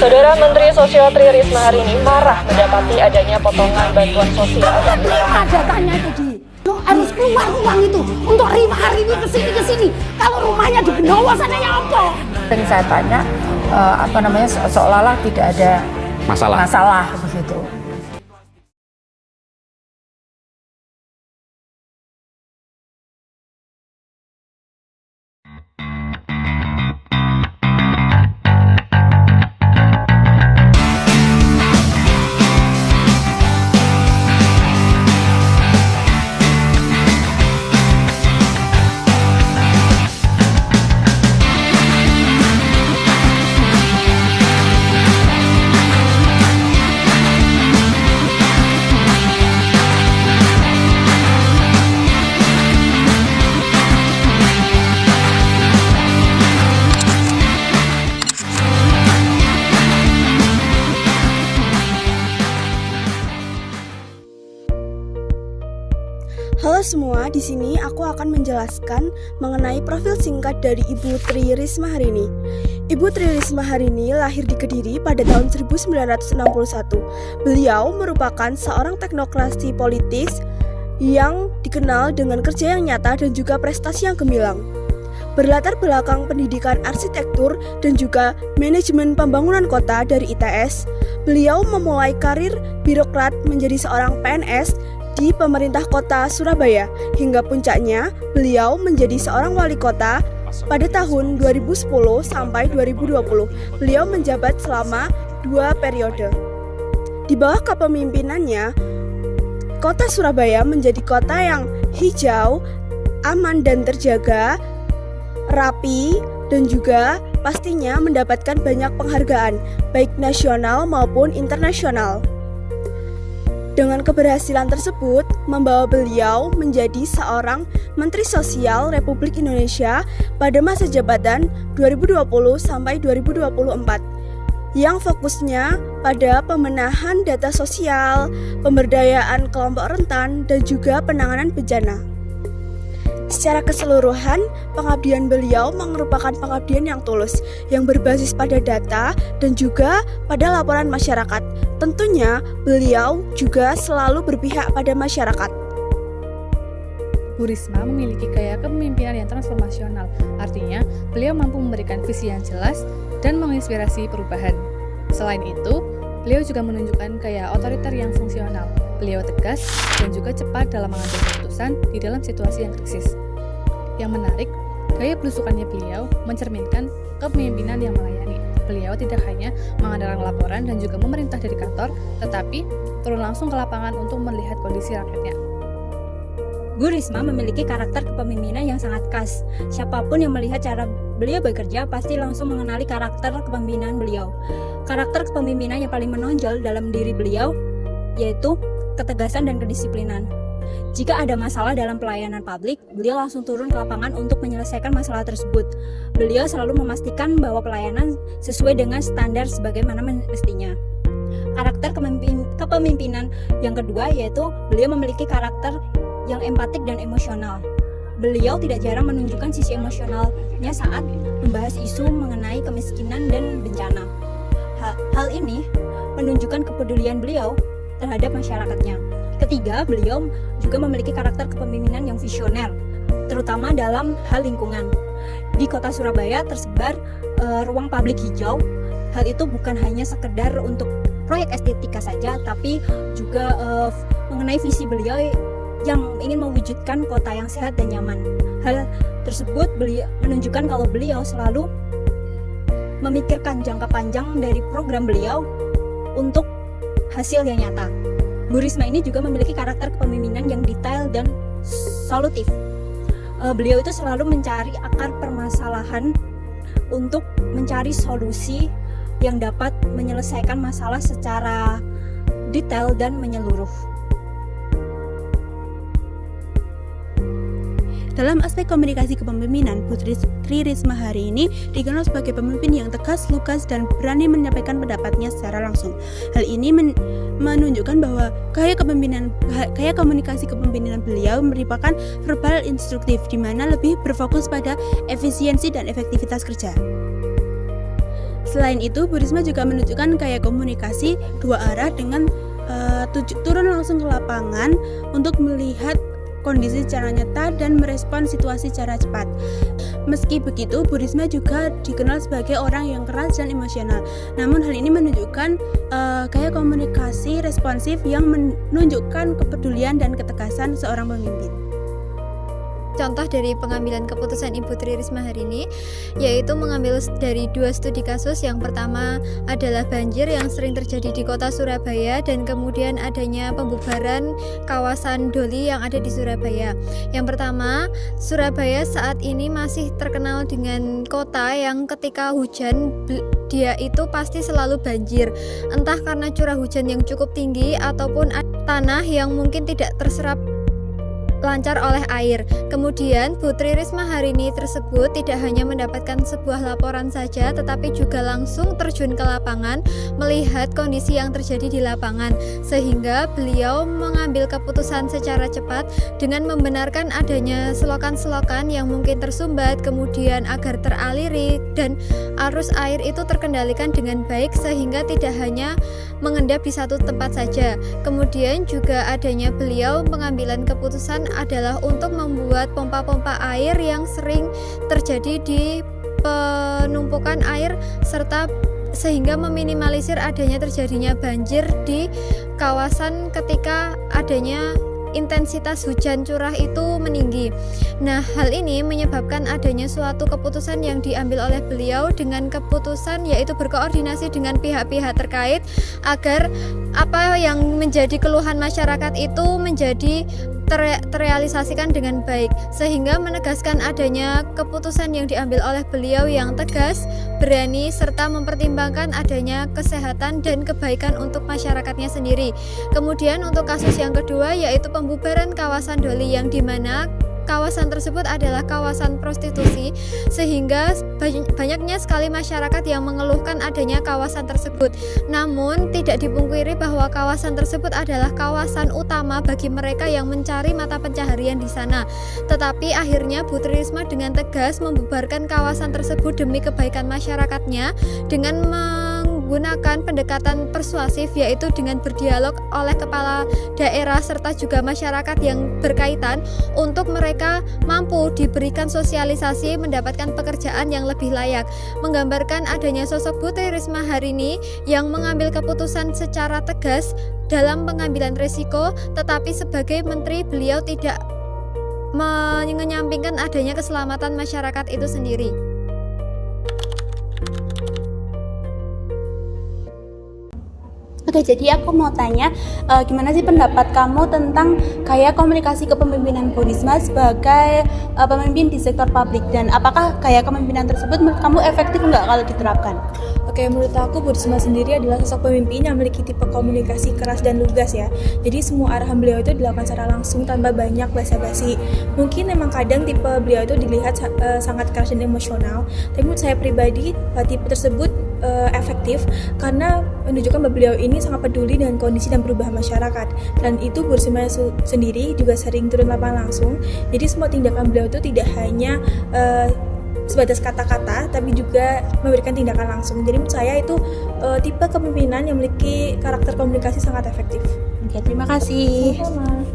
Saudara Menteri Sosial Tri Risma hari ini marah mendapati adanya potongan bantuan sosial. Datanya itu harus keluar uang itu untuk hari ini kesini. Kalau rumahnya di Benowo sana ya apa? Dan saya tanya, seolah-olah tidak ada masalah begitu. Halo semua, di sini aku akan menjelaskan mengenai profil singkat dari Ibu Tri Risma hari ini. Ibu Tri Risma hari ini lahir di Kediri pada tahun 1961. Beliau merupakan seorang teknokrasi politis yang dikenal dengan kerja yang nyata dan juga prestasi yang gemilang. Berlatar belakang pendidikan arsitektur dan juga manajemen pembangunan kota dari ITS, beliau memulai karir birokrat menjadi seorang PNS di pemerintah kota Surabaya, hingga puncaknya beliau menjadi seorang wali kota pada tahun 2010 sampai 2020. Beliau menjabat selama 2 periode. Di bawah kepemimpinannya, kota Surabaya menjadi kota yang hijau, aman dan terjaga, rapi, dan juga pastinya mendapatkan banyak penghargaan, baik nasional maupun internasional. Dengan keberhasilan tersebut, membawa beliau menjadi seorang Menteri Sosial Republik Indonesia pada masa jabatan 2020 sampai 2024, yang fokusnya pada pemenahan data sosial, pemberdayaan kelompok rentan, dan juga penanganan bencana. Secara keseluruhan, pengabdian beliau merupakan pengabdian yang tulus, yang berbasis pada data dan juga pada laporan masyarakat. Tentunya, beliau juga selalu berpihak pada masyarakat. Bu Risma memiliki gaya kepemimpinan yang transformasional, artinya beliau mampu memberikan visi yang jelas dan menginspirasi perubahan. Selain itu, beliau juga menunjukkan gaya otoriter yang fungsional. Beliau tegas dan juga cepat dalam mengambil keputusan di dalam situasi yang krisis. Yang menarik, gaya belusukannya beliau mencerminkan kepemimpinan yang melayani. Beliau tidak hanya mengandalkan laporan dan juga memerintah dari kantor, tetapi turun langsung ke lapangan untuk melihat kondisi rakyatnya. Bu Risma memiliki karakter kepemimpinan yang sangat khas. Siapapun yang melihat cara beliau bekerja pasti langsung mengenali karakter kepemimpinan beliau. Karakter kepemimpinan yang paling menonjol dalam diri beliau yaitu ketegasan dan kedisiplinan. Jika ada masalah dalam pelayanan publik, beliau langsung turun ke lapangan untuk menyelesaikan masalah tersebut. Beliau selalu memastikan bahwa pelayanan sesuai dengan standar sebagaimana mestinya. Karakter kepemimpinan yang kedua yaitu beliau memiliki karakter yang empatik dan emosional. Beliau tidak jarang menunjukkan sisi emosionalnya saat membahas isu mengenai kemiskinan dan bencana. Hal ini menunjukkan kepedulian beliau terhadap masyarakatnya. Ketiga, beliau juga memiliki karakter kepemimpinan yang visioner, terutama dalam hal lingkungan. Di kota Surabaya tersebar ruang publik hijau. Hal itu bukan hanya sekedar untuk proyek estetika saja, tapi juga mengenai visi beliau yang ingin mewujudkan kota yang sehat dan nyaman. Hal tersebut menunjukkan kalau beliau selalu memikirkan jangka panjang dari program beliau untuk hasil yang nyata. Bu Risma ini juga memiliki karakter kepemimpinan yang detail dan solutif. Beliau itu selalu mencari akar permasalahan untuk mencari solusi yang dapat menyelesaikan masalah secara detail dan menyeluruh. Dalam aspek komunikasi kepemimpinan, Putri Tri Risma hari ini dikenal sebagai pemimpin yang tegas, lugas, dan berani menyampaikan pendapatnya secara langsung. Hal ini menunjukkan bahwa gaya komunikasi kepemimpinan beliau merupakan verbal instruktif, di mana lebih berfokus pada efisiensi dan efektivitas kerja. Selain itu, Bu Risma juga menunjukkan gaya komunikasi dua arah dengan turun langsung ke lapangan untuk melihat kondisi secara nyata dan merespon situasi secara cepat. Meski begitu, Bu Risma juga dikenal sebagai orang yang keras dan emosional. Namun hal ini menunjukkan gaya komunikasi responsif yang menunjukkan kepedulian dan ketegasan seorang pemimpin. Contoh dari pengambilan keputusan Ibu Tri Risma hari ini yaitu mengambil dari 2 studi kasus. Yang pertama adalah banjir yang sering terjadi di kota Surabaya dan kemudian adanya pembubaran kawasan Doli yang ada di Surabaya. Yang pertama, Surabaya saat ini masih terkenal dengan kota yang ketika hujan dia itu pasti selalu banjir, entah karena curah hujan yang cukup tinggi ataupun tanah yang mungkin tidak terserap lancar oleh air. Kemudian Bu Tri Risma hari ini tersebut tidak hanya mendapatkan sebuah laporan saja, tetapi juga langsung terjun ke lapangan melihat kondisi yang terjadi di lapangan, sehingga beliau mengambil keputusan secara cepat dengan membenarkan adanya selokan-selokan yang mungkin tersumbat, kemudian agar teraliri dan arus air itu terkendalikan dengan baik sehingga tidak hanya mengendap di satu tempat saja. Kemudian juga adanya beliau pengambilan keputusan adalah untuk membuat pompa-pompa air yang sering terjadi di penumpukan air serta sehingga meminimalisir adanya terjadinya banjir di kawasan ketika adanya intensitas hujan curah itu meninggi. Nah, hal ini menyebabkan adanya suatu keputusan yang diambil oleh beliau dengan keputusan yaitu berkoordinasi dengan pihak-pihak terkait agar apa yang menjadi keluhan masyarakat itu menjadi terrealisasikan dengan baik, sehingga menegaskan adanya keputusan yang diambil oleh beliau yang tegas, berani, serta mempertimbangkan adanya kesehatan dan kebaikan untuk masyarakatnya sendiri. Kemudian untuk kasus yang kedua yaitu pembubaran kawasan Doli yang dimana kawasan tersebut adalah kawasan prostitusi, sehingga banyaknya sekali masyarakat yang mengeluhkan adanya kawasan tersebut. Namun tidak dipungkiri bahwa kawasan tersebut adalah kawasan utama bagi mereka yang mencari mata pencaharian di sana. Tetapi akhirnya Bu Tri Risma dengan tegas membubarkan kawasan tersebut demi kebaikan masyarakatnya dengan menggunakan pendekatan persuasif yaitu dengan berdialog oleh kepala daerah serta juga masyarakat yang berkaitan untuk mereka mampu diberikan sosialisasi mendapatkan pekerjaan yang lebih layak, menggambarkan adanya sosok Bu Tri Risma hari ini yang mengambil keputusan secara tegas dalam pengambilan risiko, tetapi sebagai menteri beliau tidak menyampingkan adanya keselamatan masyarakat itu sendiri. Oke, jadi aku mau tanya, gimana sih pendapat kamu tentang gaya komunikasi kepemimpinan Bu Risma sebagai pemimpin di sektor publik, dan apakah gaya kepemimpinan tersebut menurut kamu efektif enggak kalau diterapkan? Oke, menurut aku Bu Risma sendiri adalah sosok pemimpin yang memiliki tipe komunikasi keras dan lugas ya. Jadi semua arahan beliau itu dilakukan secara langsung tanpa banyak basa-basi. Mungkin memang kadang tipe beliau itu dilihat sangat keras dan emosional, tapi menurut saya pribadi tipe tersebut efektif karena menunjukkan bahwa beliau ini sangat peduli dengan kondisi dan perubahan masyarakat. Dan itu Bu Risma sendiri juga sering turun lapangan langsung. Jadi semua tindakan beliau itu tidak hanya sebatas kata-kata, tapi juga memberikan tindakan langsung. Jadi menurut saya itu tipe kepemimpinan yang memiliki karakter komunikasi sangat efektif. Oke, terima kasih. Sama-sama.